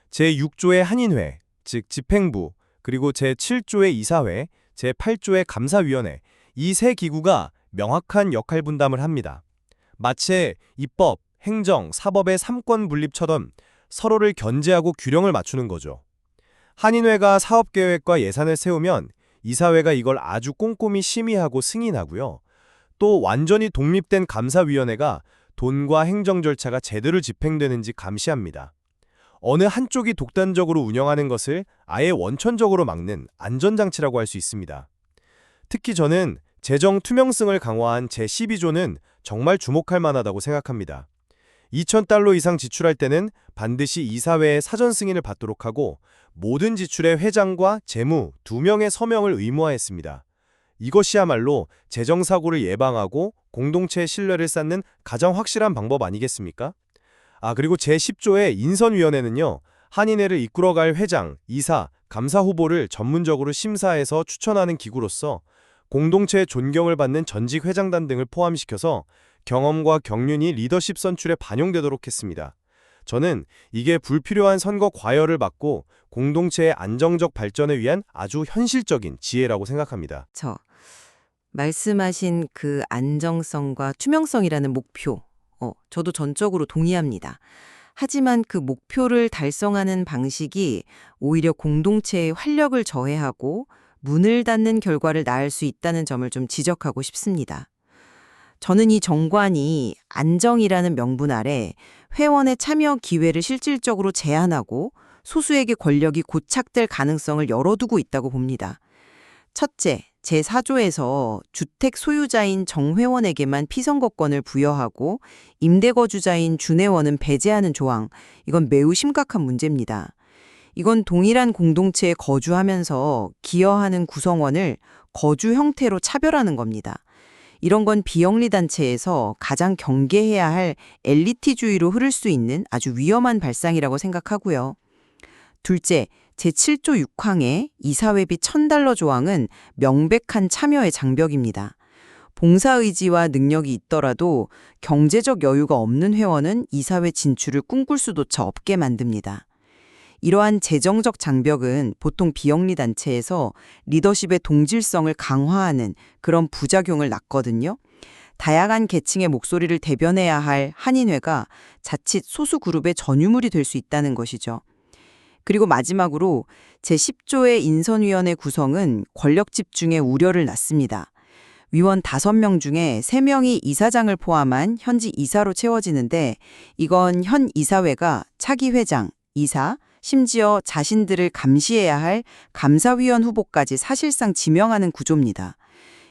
Speaker 9: 제6조의 한인회, 즉 집행부, 그리고 제7조의 이사회, 제8조의 감사위원회, 이 세 기구가 명확한 역할 분담을 합니다. 마치 입법, 행정, 사법의 삼권 분립처럼 서로를 견제하고 균형을 맞추는 거죠. 한인회가 사업계획과 예산을 세우면 이사회가 이걸 아주 꼼꼼히 심의하고 승인하고요. 또 완전히 독립된 감사위원회가 돈과 행정 절차가 제대로 집행되는지 감시합니다. 어느 한쪽이 독단적으로 운영하는 것을 아예 원천적으로 막는 안전장치라고 할 수 있습니다. 특히 저는 재정 투명성을 강화한 제12조는 정말 주목할 만하다고 생각합니다. 2,000달러 이상 지출할 때는 반드시 이사회의 사전 승인을 받도록 하고 모든 지출의 회장과 재무 2명의 서명을 의무화했습니다. 이것이야말로 재정사고를 예방하고 공동체의 신뢰를 쌓는 가장 확실한 방법 아니겠습니까? 그리고 제10조의 인선위원회는요. 한인회를 이끌어갈 회장, 이사, 감사 후보를 전문적으로 심사해서 추천하는 기구로서 공동체의 존경을 받는 전직 회장단 등을 포함시켜서 경험과 경륜이 리더십 선출에 반영되도록 했습니다. 저는 이게 불필요한 선거 과열을 막고 공동체의 안정적 발전을 위한 아주 현실적인 지혜라고 생각합니다.
Speaker 8: 말씀하신 그 안정성과 투명성이라는 목표, 저도 전적으로 동의합니다. 하지만 그 목표를 달성하는 방식이 오히려 공동체의 활력을 저해하고 문을 닫는 결과를 낳을 수 있다는 점을 좀 지적하고 싶습니다. 저는 이 정관이 안정이라는 명분 아래 회원의 참여 기회를 실질적으로 제한하고 소수에게 권력이 고착될 가능성을 열어두고 있다고 봅니다. 첫째, 제4조에서 주택 소유자인 정회원에게만 피선거권을 부여하고 임대거주자인 준회원은 배제하는 조항, 이건 매우 심각한 문제입니다. 이건 동일한 공동체에 거주하면서 기여하는 구성원을 거주 형태로 차별하는 겁니다. 이런 건 비영리 단체에서 가장 경계해야 할 엘리트주의로 흐를 수 있는 아주 위험한 발상이라고 생각하고요. 둘째, 제7조 6항의 이사회비 $1,000 조항은 명백한 참여의 장벽입니다. 봉사의지와 능력이 있더라도 경제적 여유가 없는 회원은 이사회 진출을 꿈꿀 수조차 없게 만듭니다. 이러한 재정적 장벽은 보통 비영리 단체에서 리더십의 동질성을 강화하는 그런 부작용을 낳거든요. 다양한 계층의 목소리를 대변해야 할 한인회가 자칫 소수 그룹의 전유물이 될 수 있다는 것이죠. 그리고 마지막으로 제10조의 인선위원회 구성은 권력 집중의 우려를 낳습니다. 위원 5명 중에 3명이 이사장을 포함한 현지 이사로 채워지는데 이건 현 이사회가 차기 회장, 이사, 심지어 자신들을 감시해야 할 감사위원 후보까지 사실상 지명하는 구조입니다.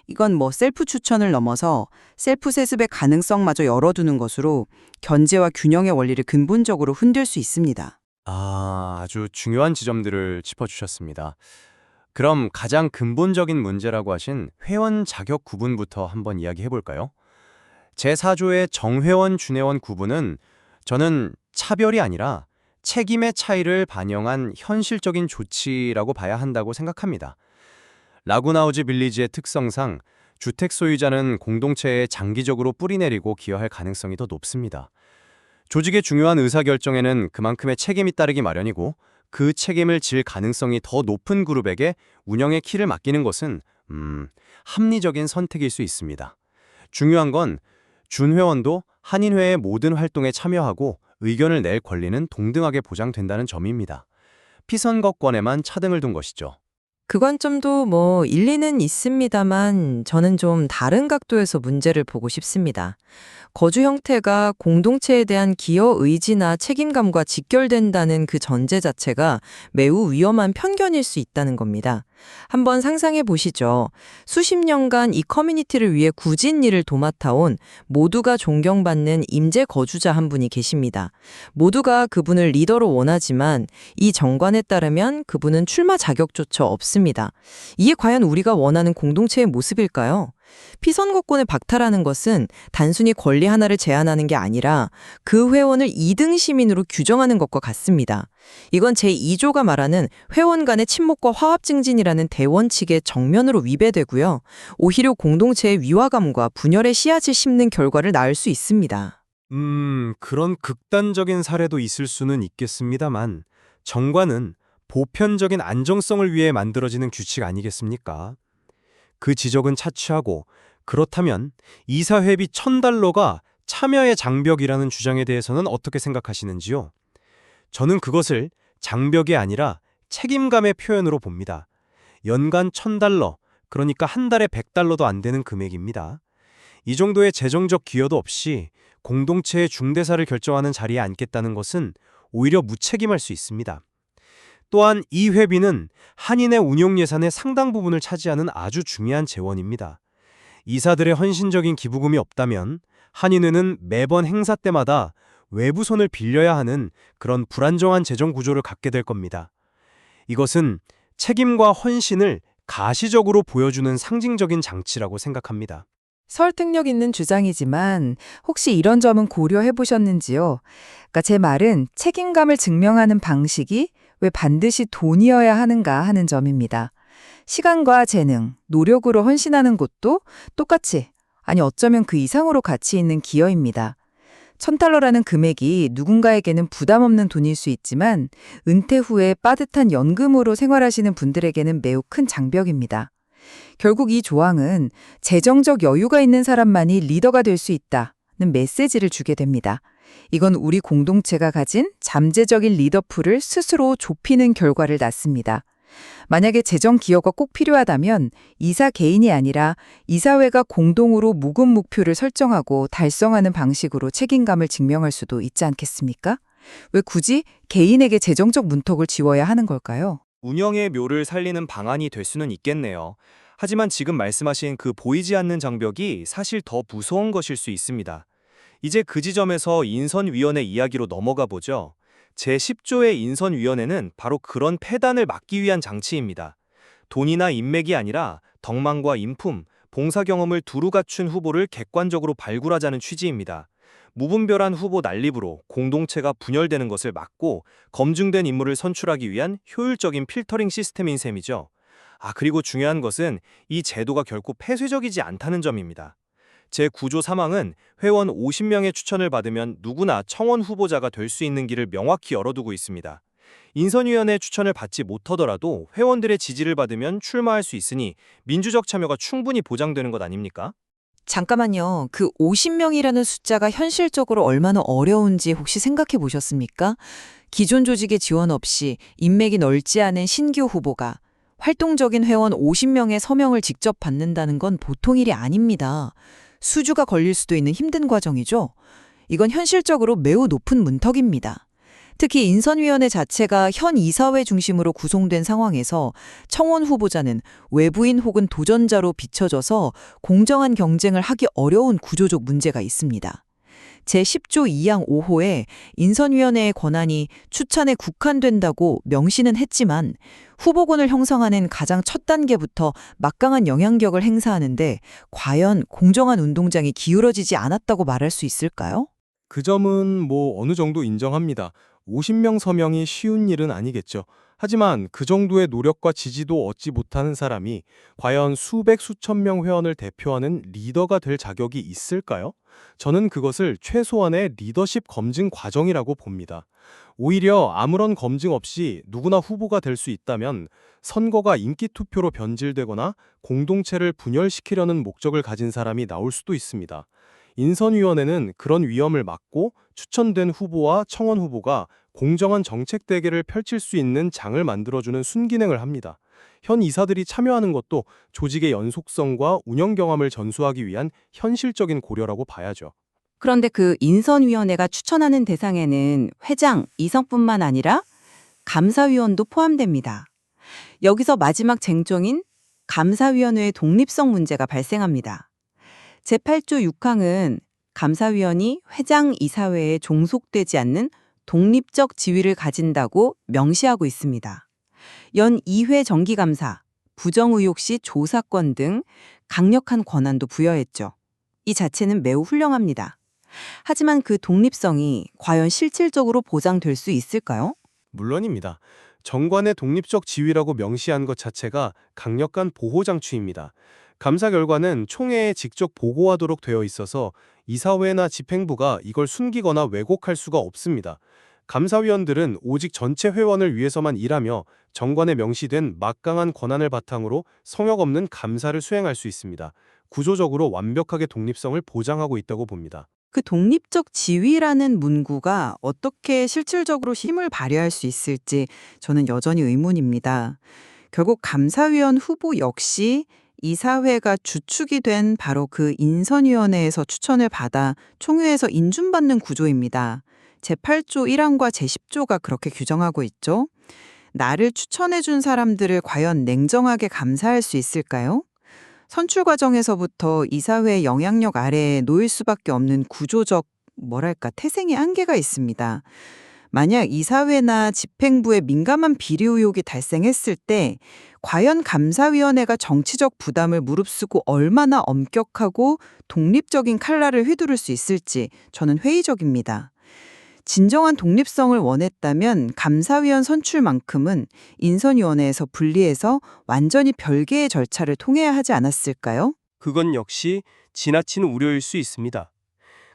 Speaker 8: 이건 셀프 추천을 넘어서 셀프 세습의 가능성마저 열어두는 것으로 견제와 균형의 원리를 근본적으로 흔들 수 있습니다.
Speaker 9: 아주 중요한 지점들을 짚어주셨습니다. 그럼 가장 근본적인 문제라고 하신 회원 자격 구분부터 한번 이야기해 볼까요? 제4조의 정회원, 준회원 구분은 저는 차별이 아니라 책임의 차이를 반영한 현실적인 조치라고 봐야 한다고 생각합니다. 라구나우즈 빌리지의 특성상 주택 소유자는 공동체에 장기적으로 뿌리내리고 기여할 가능성이 더 높습니다. 조직의 중요한 의사결정에는 그만큼의 책임이 따르기 마련이고 그 책임을 질 가능성이 더 높은 그룹에게 운영의 키를 맡기는 것은 합리적인 선택일 수 있습니다. 중요한 건 준회원도 한인회의 모든 활동에 참여하고 의견을 낼 권리는 동등하게 보장된다는 점입니다. 피선거권에만 차등을 둔 것이죠.
Speaker 2: 그 관점도 일리는 있습니다만 저는 좀 다른 각도에서 문제를 보고 싶습니다. 거주 형태가 공동체에 대한 기여 의지나 책임감과 직결된다는 그 전제 자체가 매우 위험한 편견일 수 있다는 겁니다. 한번 상상해 보시죠. 수십 년간 이 커뮤니티를 위해 굳은 일을 도맡아온 모두가 존경받는 임재 거주자 한 분이 계십니다. 모두가 그분을 리더로 원하지만 이 정관에 따르면 그분은 출마 자격조차 없습니다. 이게 과연 우리가 원하는 공동체의 모습일까요? 피선거권을 박탈하는 것은 단순히 권리 하나를 제한하는 게 아니라 그 회원을 2등 시민으로 규정하는 것과 같습니다. 이건 제2조가 말하는 회원 간의 친목과 화합 증진이라는 대원칙에 정면으로 위배되고요. 오히려 공동체의 위화감과 분열의 씨앗을 심는 결과를 낳을 수 있습니다.
Speaker 9: 그런 극단적인 사례도 있을 수는 있겠습니다만 정관은 보편적인 안정성을 위해 만들어지는 규칙 아니겠습니까? 그 지적은 차치하고 그렇다면 이사회비 $1,000가 참여의 장벽이라는 주장에 대해서는 어떻게 생각하시는지요? 저는 그것을 장벽이 아니라 책임감의 표현으로 봅니다. 연간 $1,000, 그러니까 한 달에 $100도 안 되는 금액입니다. 이 정도의 재정적 기여도 없이 공동체의 중대사를 결정하는 자리에 앉겠다는 것은 오히려 무책임할 수 있습니다. 또한 이 회비는 한인의 운용 예산의 상당 부분을 차지하는 아주 중요한 재원입니다. 이사들의 헌신적인 기부금이 없다면 한인회는 매번 행사 때마다 외부 손을 빌려야 하는 그런 불안정한 재정 구조를 갖게 될 겁니다. 이것은 책임과 헌신을 가시적으로 보여주는 상징적인 장치라고 생각합니다.
Speaker 10: 설득력 있는 주장이지만 혹시 이런 점은 고려해 보셨는지요? 그러니까 제 말은 책임감을 증명하는 방식이 왜 반드시 돈이어야 하는가 하는 점입니다. 시간과 재능, 노력으로 헌신하는 것도 똑같이, 아니 어쩌면 그 이상으로 가치 있는 기여입니다. $1,000라는 금액이 누군가에게는 부담 없는 돈일 수 있지만 은퇴 후에 빠듯한 연금으로 생활하시는 분들에게는 매우 큰 장벽입니다. 결국 이 조항은 재정적 여유가 있는 사람만이 리더가 될 수 있다는 메시지를 주게 됩니다. 이건 우리 공동체가 가진 잠재적인 리더풀을 스스로 좁히는 결과를 낳습니다. 만약에 재정 기여가 꼭 필요하다면 이사 개인이 아니라 이사회가 공동으로 묵은 목표를 설정하고 달성하는 방식으로 책임감을 증명할 수도 있지 않겠습니까? 왜 굳이 개인에게 재정적 문턱을 지워야 하는 걸까요?
Speaker 11: 운영의 묘를 살리는 방안이 될 수는 있겠네요. 하지만 지금 말씀하신 그 보이지 않는 장벽이 사실 더 무서운 것일 수 있습니다. 이제 그 지점에서 인선위원회 이야기로 넘어가 보죠. 제10조의 인선위원회는 바로 그런 폐단을 막기 위한 장치입니다. 돈이나 인맥이 아니라 덕망과 인품, 봉사 경험을 두루 갖춘 후보를 객관적으로 발굴하자는 취지입니다. 무분별한 후보 난립으로 공동체가 분열되는 것을 막고 검증된 인물을 선출하기 위한 효율적인 필터링 시스템인 셈이죠. 그리고 중요한 것은 이 제도가 결코 폐쇄적이지 않다는 점입니다. 제9조 3항은 회원 50명의 추천을 받으면 누구나 청원 후보자가 될 수 있는 길을 명확히 열어두고 있습니다. 인선위원회 추천을 받지 못하더라도 회원들의 지지를 받으면 출마할 수 있으니 민주적 참여가 충분히 보장되는 것 아닙니까?
Speaker 8: 잠깐만요. 그 50명이라는 숫자가 현실적으로 얼마나 어려운지 혹시 생각해 보셨습니까? 기존 조직의 지원 없이 인맥이 넓지 않은 신규 후보가 활동적인 회원 50명의 서명을 직접 받는다는 건 보통 일이 아닙니다. 수주가 걸릴 수도 있는 힘든 과정이죠. 이건 현실적으로 매우 높은 문턱입니다. 특히 인선위원회 자체가 현 이사회 중심으로 구성된 상황에서 청원 후보자는 외부인 혹은 도전자로 비춰져서 공정한 경쟁을 하기 어려운 구조적 문제가 있습니다. 제10조 2항 5호에 인선위원회의 권한이 추천에 국한된다고 명시는 했지만 후보군을 형성하는 가장 첫 단계부터 막강한 영향력을 행사하는데 과연 공정한 운동장이 기울어지지 않았다고 말할 수 있을까요?
Speaker 9: 그 점은 어느 정도 인정합니다. 50명 서명이 쉬운 일은 아니겠죠. 하지만 그 정도의 노력과 지지도 얻지 못하는 사람이 과연 수백 수천 명 회원을 대표하는 리더가 될 자격이 있을까요? 저는 그것을 최소한의 리더십 검증 과정이라고 봅니다. 오히려 아무런 검증 없이 누구나 후보가 될 수 있다면 선거가 인기 투표로 변질되거나 공동체를 분열시키려는 목적을 가진 사람이 나올 수도 있습니다. 인선위원회는 그런 위험을 막고 추천된 후보와 청원 후보가 공정한 정책 대결을 펼칠 수 있는 장을 만들어주는 순기능을 합니다. 현 이사들이 참여하는 것도 조직의 연속성과 운영 경험을 전수하기 위한 현실적인 고려라고 봐야죠.
Speaker 12: 그런데 그 인선위원회가 추천하는 대상에는 회장, 이성뿐만 아니라 감사위원도 포함됩니다. 여기서 마지막 쟁점인 감사위원회의 독립성 문제가 발생합니다. 제8조 6항은 감사위원이 회장 이사회에 종속되지 않는 독립적 지위를 가진다고 명시하고 있습니다. 연 2회 정기감사, 부정의혹 시 조사권 등 강력한 권한도 부여했죠. 이 자체는 매우 훌륭합니다. 하지만 그 독립성이 과연 실질적으로 보장될 수 있을까요?
Speaker 9: 물론입니다. 정관의 독립적 지위라고 명시한 것 자체가 강력한 보호장치입니다. 감사 결과는 총회에 직접 보고하도록 되어 있어서 이사회나 집행부가 이걸 숨기거나 왜곡할 수가 없습니다. 감사위원들은 오직 전체 회원을 위해서만 일하며 정관에 명시된 막강한 권한을 바탕으로 성역 없는 감사를 수행할 수 있습니다. 구조적으로 완벽하게 독립성을 보장하고 있다고 봅니다.
Speaker 12: 그 독립적 지위라는 문구가 어떻게 실질적으로 힘을 발휘할 수 있을지 저는 여전히 의문입니다. 결국 감사위원 후보 역시 이사회가 주축이 된 바로 그 인선위원회에서 추천을 받아 총회에서 인준받는 구조입니다. 제8조 1항과 제10조가 그렇게 규정하고 있죠. 나를 추천해준 사람들을 과연 냉정하게 감사할 수 있을까요? 선출 과정에서부터 이사회의 영향력 아래에 놓일 수밖에 없는 구조적, 태생의 한계가 있습니다. 만약 이사회나 집행부의 민감한 비리 의혹이 발생했을 때 과연 감사위원회가 정치적 부담을 무릅쓰고 얼마나 엄격하고 독립적인 칼날을 휘두를 수 있을지 저는 회의적입니다. 진정한 독립성을 원했다면 감사위원 선출만큼은 인선위원회에서 분리해서 완전히 별개의 절차를 통해야 하지 않았을까요?
Speaker 13: 그건 역시 지나친 우려일 수 있습니다.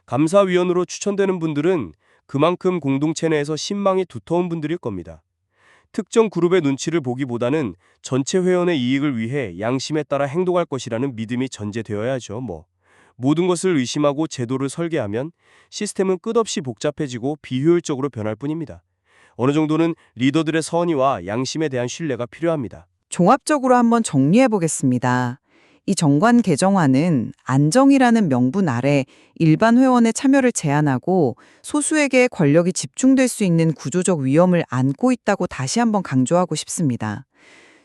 Speaker 13: 감사위원으로 추천되는 분들은 그만큼 공동체 내에서 신망이 두터운 분들일 겁니다. 특정 그룹의 눈치를 보기보다는 전체 회원의 이익을 위해 양심에 따라 행동할 것이라는 믿음이 전제되어야죠. 모든 것을 의심하고 제도를 설계하면 시스템은 끝없이 복잡해지고 비효율적으로 변할 뿐입니다. 어느 정도는 리더들의 선의와 양심에 대한 신뢰가 필요합니다.
Speaker 12: 종합적으로 한번 정리해 보겠습니다. 이 정관 개정안은 안정이라는 명분 아래 일반 회원의 참여를 제한하고 소수에게 권력이 집중될 수 있는 구조적 위험을 안고 있다고 다시 한번 강조하고 싶습니다.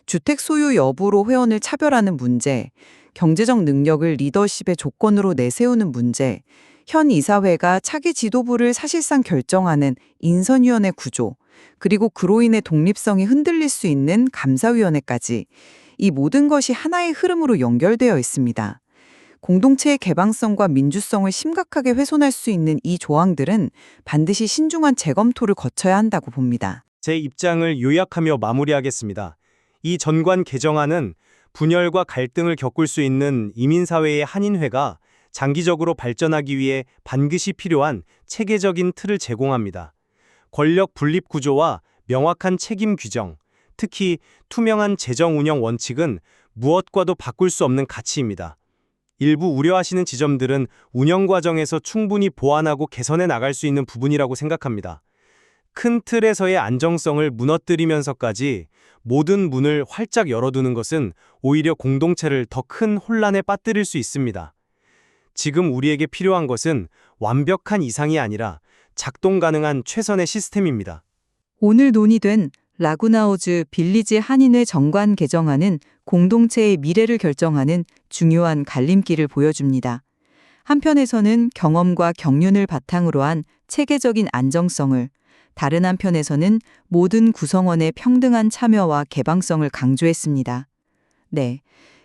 Speaker 12: 주택 소유 여부로 회원을 차별하는 문제, 경제적 능력을 리더십의 조건으로 내세우는 문제, 현 이사회가 차기 지도부를 사실상 결정하는 인선위원회 구조, 그리고 그로 인해 독립성이 흔들릴 수 있는 감사위원회까지 이 모든 것이 하나의 흐름으로 연결되어 있습니다. 공동체의 개방성과 민주성을 심각하게 훼손할 수 있는 이 조항들은 반드시 신중한 재검토를 거쳐야 한다고 봅니다.
Speaker 11: 제 입장을 요약하며 마무리하겠습니다. 이 전관 개정안은 분열과 갈등을 겪을 수 있는 이민사회의 한인회가 장기적으로 발전하기 위해 반드시 필요한 체계적인 틀을 제공합니다. 권력 분립 구조와 명확한 책임 규정, 특히 투명한 재정 운영 원칙은 무엇과도 바꿀 수 없는 가치입니다. 일부 우려하시는 지점들은 운영 과정에서 충분히 보완하고 개선해 나갈 수 있는 부분이라고 생각합니다. 큰 틀에서의 안정성을 무너뜨리면서까지 모든 문을 활짝 열어두는 것은 오히려 공동체를 더 큰 혼란에 빠뜨릴 수 있습니다. 지금 우리에게 필요한 것은 완벽한 이상이 아니라 작동 가능한 최선의 시스템입니다.
Speaker 12: 오늘 논의된 라구나우즈 빌리지 한인회 정관 개정안은 공동체의 미래를 결정하는 중요한 갈림길을 보여줍니다. 한편에서는 경험과 경륜을 바탕으로 한 체계적인 안정성을, 다른 한편에서는 모든 구성원의 평등한 참여와 개방성을 강조했습니다. 네,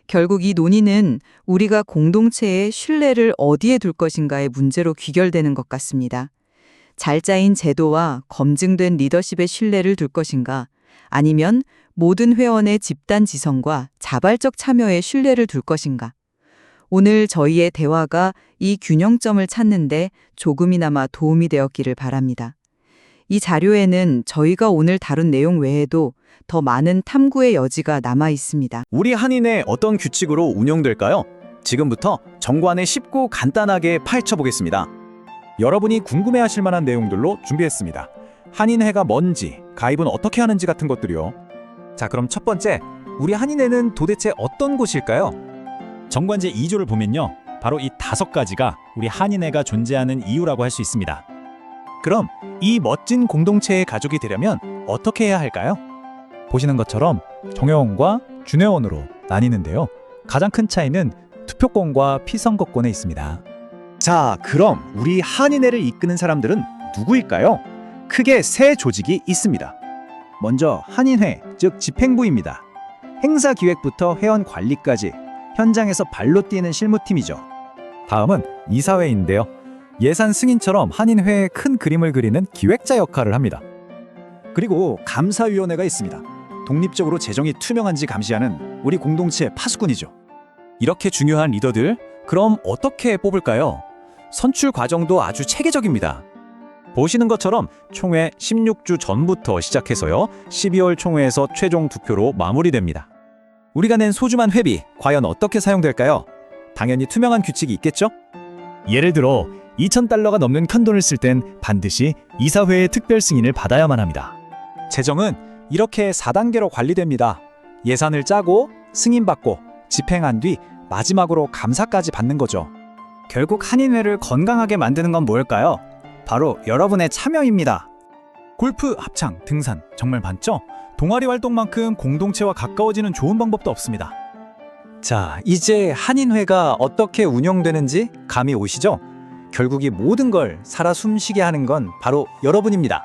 Speaker 12: 결국 이 논의는 우리가 공동체의 신뢰를 어디에 둘 것인가의 문제로 귀결되는 것 같습니다. 잘 짜인 제도와 검증된 리더십의 신뢰를 둘 것인가, 아니면 모든 회원의 집단 지성과 자발적 참여의 신뢰를 둘 것인가. 오늘 저희의 대화가 이 균형점을 찾는데 조금이나마 도움이 되었기를 바랍니다. 이 자료에는 저희가 오늘 다룬 내용 외에도 더 많은 탐구의 여지가 남아 있습니다.
Speaker 7: 우리 한인회 어떤 규칙으로 운영될까요? 지금부터 정관에 쉽고 간단하게 파헤쳐보겠습니다. 여러분이 궁금해하실 만한 내용들로 준비했습니다. 한인회가 뭔지, 가입은 어떻게 하는지 같은 것들이요.
Speaker 14: 자, 그럼 첫 번째, 우리 한인회는 도대체 어떤 곳일까요? 정관제 2조를 보면요, 바로 이 5가지가 우리 한인회가 존재하는 이유라고 할 수 있습니다. 그럼 이 멋진 공동체의 가족이 되려면 어떻게 해야 할까요? 보시는 것처럼 정회원과 준회원으로 나뉘는데요. 가장 큰 차이는 투표권과 피선거권에 있습니다.
Speaker 7: 자, 그럼 우리 한인회를 이끄는 사람들은 누구일까요? 크게 3 조직이 있습니다. 먼저 한인회, 즉 집행부입니다. 행사 기획부터 회원 관리까지 현장에서 발로 뛰는 실무팀이죠.
Speaker 14: 다음은 이사회인데요. 예산 승인처럼 한인회의 큰 그림을 그리는 기획자 역할을 합니다.
Speaker 7: 그리고 감사위원회가 있습니다. 독립적으로 재정이 투명한지 감시하는 우리 공동체의 파수꾼이죠.
Speaker 14: 이렇게 중요한 리더들, 그럼 어떻게 뽑을까요? 선출 과정도 아주 체계적입니다. 보시는 것처럼 총회 16주 전부터 시작해서요, 12월 총회에서 최종 투표로 마무리됩니다. 우리가 낸 소중한 회비, 과연 어떻게 사용될까요? 당연히 투명한 규칙이 있겠죠?
Speaker 7: 예를 들어 $2,000가 넘는 큰돈을 쓸 땐 반드시 이사회의 특별 승인을 받아야만 합니다.
Speaker 14: 재정은 이렇게 4단계로 관리됩니다. 예산을 짜고, 승인받고, 집행한 뒤 마지막으로 감사까지 받는 거죠.
Speaker 7: 결국 한인회를 건강하게 만드는 건 뭘까요? 바로 여러분의 참여입니다.
Speaker 14: 골프, 합창, 등산 정말 많죠? 동아리 활동만큼 공동체와 가까워지는 좋은 방법도 없습니다. 자, 이제 한인회가 어떻게 운영되는지 감이 오시죠? 결국 이 모든 걸 살아 숨쉬게 하는 건 바로 여러분입니다.